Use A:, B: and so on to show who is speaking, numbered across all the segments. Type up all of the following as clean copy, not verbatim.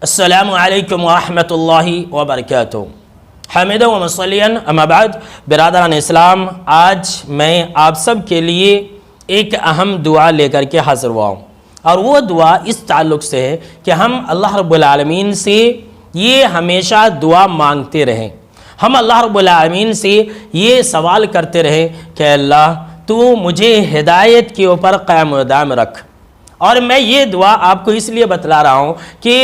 A: अस्सलामु अलैकुम वरहमतुल्लाहि वबरकातुहू। हमीदन व मुसल्लियन अम्मा बाद। बिरादरान इस्लाम, आज मैं आप सब के लिए एक अहम दुआ लेकर के हाज़िर हुआ हूँ और वो दुआ इस ताल्लुक़ से है कि हम अल्लाह रब्बुल आलमीन से ये हमेशा दुआ मांगते रहें। हम अल्लाह रब्बुल आलमीन से ये सवाल करते रहें कि अल्लाह तू मुझे हिदायत के ऊपर क़याम दाम रख। और मैं ये दुआ आपको इसलिए बतला रहा हूँ कि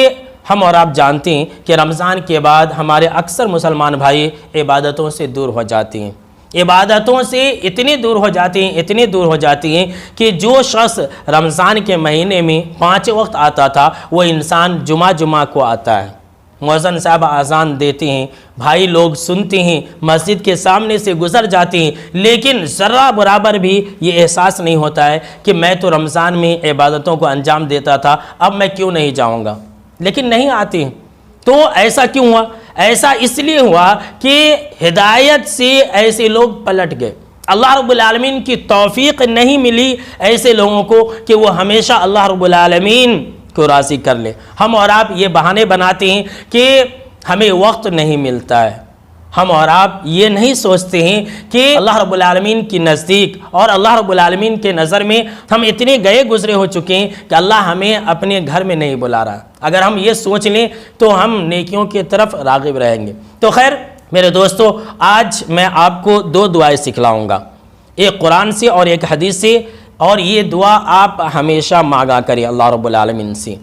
A: हम और आप जानते हैं कि रमज़ान के बाद हमारे अक्सर मुसलमान भाई इबादतों से दूर हो जाती हैं, इबादतों से इतनी दूर हो जाती हैं कि जो शख्स रमज़ान के महीने में 5 वक्त आता था वो इंसान जुमा को आता है। मुअज़्ज़िन साहब आज़ान देते हैं, भाई लोग सुनते हैं, मस्जिद के सामने से गुज़र जाते हैं, लेकिन ज़र्रा बराबर भी ये एहसास नहीं होता है कि मैं तो रमज़ान में इबादतों को अंजाम देता था, अब मैं क्यों नहीं जाऊँगा। लेकिन नहीं आते। तो ऐसा क्यों हुआ? ऐसा इसलिए हुआ कि हिदायत से ऐसे लोग पलट गए। अल्लाह रब्बुल आलमीन की तौफीक नहीं मिली ऐसे लोगों को कि वो हमेशा अल्लाह रब्बुल आलमीन को राज़ी कर ले। हम और आप ये बहाने बनाते हैं कि हमें वक्त नहीं मिलता है। हम और आप ये नहीं सोचते हैं कि अल्लाह रब्बुल आलमीन की नज़दीक और अल्लाह रब्बुल आलमीन के नज़र में हम इतने गए गुज़रे हो चुके हैं कि अल्लाह हमें अपने घर में नहीं बुला रहा। अगर हम ये सोच लें तो हम नेकियों की तरफ राग़िब रहेंगे। तो खैर मेरे दोस्तों, आज मैं आपको 2 दुआएं सिखलाऊँगा, एक कुरान से और एक हदीस से। और ये दुआ आप हमेशा मांगा करें अल्लाह रब्बुल आलमीन से।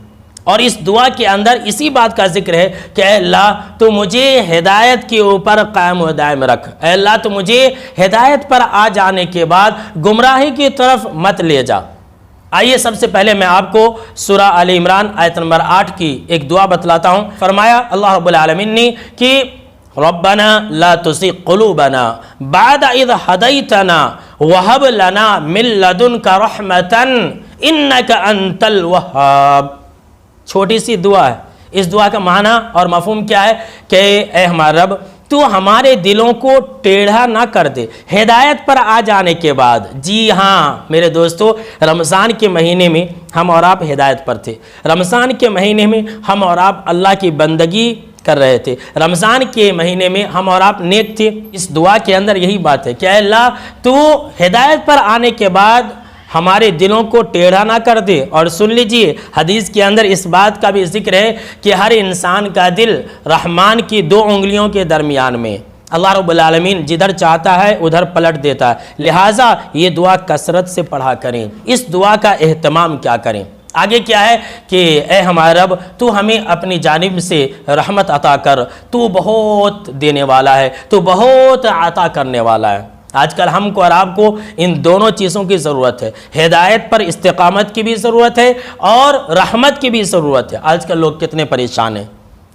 A: और इस दुआ के अंदर इसी बात का जिक्र है कि अल्लाह तो मुझे हिदायत के ऊपर क़ायम व दायम रख। अल्लाह तो मुझे हिदायत पर आ जाने के बाद गुमराही की तरफ मत ले जा। आइए सबसे पहले मैं आपको सूरा आल इमरान आयत नंबर 8 की एक दुआ बतलाता हूँ। फरमाया अल्लाह रब्बुल आलमीन ने कि रब्बना ला तुज़िग़ क़ुलूबना बअद इज़ हदैतना वहब लना मिन लदुनका रहमतन इन्नका अंतल वहाब। छोटी सी दुआ है। इस दुआ का माना और मफ़हूम क्या है कि ए हमारा रब, तू हमारे दिलों को टेढ़ा ना कर दे हिदायत पर आ जाने के बाद। जी हाँ मेरे दोस्तों, रमज़ान के महीने में हम और आप हिदायत पर थे। रमज़ान के महीने में हम और आप अल्लाह की बंदगी कर रहे थे। रमज़ान के महीने में हम और आप नेक थे। इस दुआ के अंदर यही बात है कि अल्लाह तू हिदायत पर आने के बाद हमारे दिलों को टेढ़ा ना कर दे। और सुन लीजिए, हदीस के अंदर इस बात का भी जिक्र है कि हर इंसान का दिल रहमान की 2 उंगलियों के दरमियान में। अल्लाह रब्बुल आलमीन जिधर चाहता है उधर पलट देता है। लिहाजा ये दुआ कसरत से पढ़ा करें। इस दुआ का एहतमाम क्या करें। आगे क्या है कि ए हमारे रब, तू हमें अपनी जानिब से रहमत अता कर। तू बहुत देने वाला है, तू बहुत अता करने वाला है। आजकल हमको और आपको इन दोनों चीज़ों की ज़रूरत है। हिदायत पर इस्तिक़ामत की भी ज़रूरत है और रहमत की भी ज़रूरत है। आजकल लोग कितने परेशान हैं।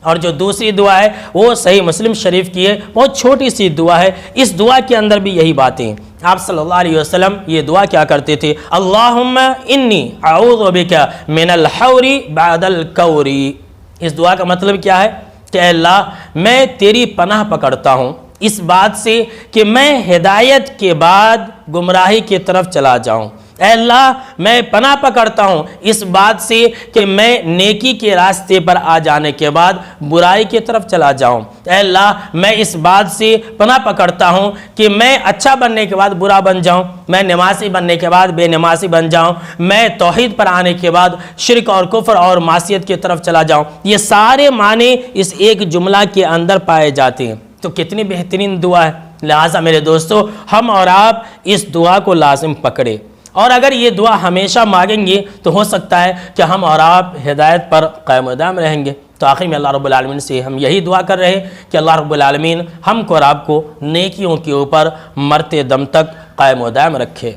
A: और जो दूसरी दुआ है वो सही मुस्लिम शरीफ की है, बहुत छोटी सी दुआ है। इस दुआ के अंदर भी यही बातें हैं। आप सल्लल्लाहु अलैहि वसल्लम ये दुआ क्या करते थे? अल्लाहुम्मा इन्नी अऊज़ु बिका मिनल हौरी बअदल कौरी। इस दुआ का मतलब क्या है कि अल्लाह मैं तेरी पनाह पकड़ता हूँ इस बात से कि मैं हिदायत के बाद गुमराही की तरफ चला जाऊँ। अल्लाह मैं पनाह पकड़ता हूँ इस बात से कि मैं नेकी के रास्ते पर आ जाने के बाद बुराई की तरफ चला जाऊँ। अल्लाह मैं इस बात से पनाह पकड़ता हूँ कि मैं अच्छा बनने के बाद बुरा बन जाऊँ, मैं नमाज़ी बनने के बाद बेनमाज़ी बन जाऊँ, मैं तौहीद पर आने के बाद शिरक और कुफ्र और मासियत की तरफ चला जाऊँ। ये सारे माने इस एक जुमला के अंदर पाए जाते हैं। तो कितनी बेहतरीन दुआ है। लिहाजा मेरे दोस्तों, हम और आप इस दुआ को लाजिम पकड़े और अगर ये दुआ हमेशा मांगेंगे तो हो सकता है कि हम और आप हिदायत पर क़ायम दाम रहेंगे। तो आखिर में अल्लाह रब्बुल आलमीन से हम यही दुआ कर रहे हैं कि अल्लाह रब्बुल आलमीन हमको और आपको नेकियों के ऊपर मरते दम तक क़ायम दाम रखे।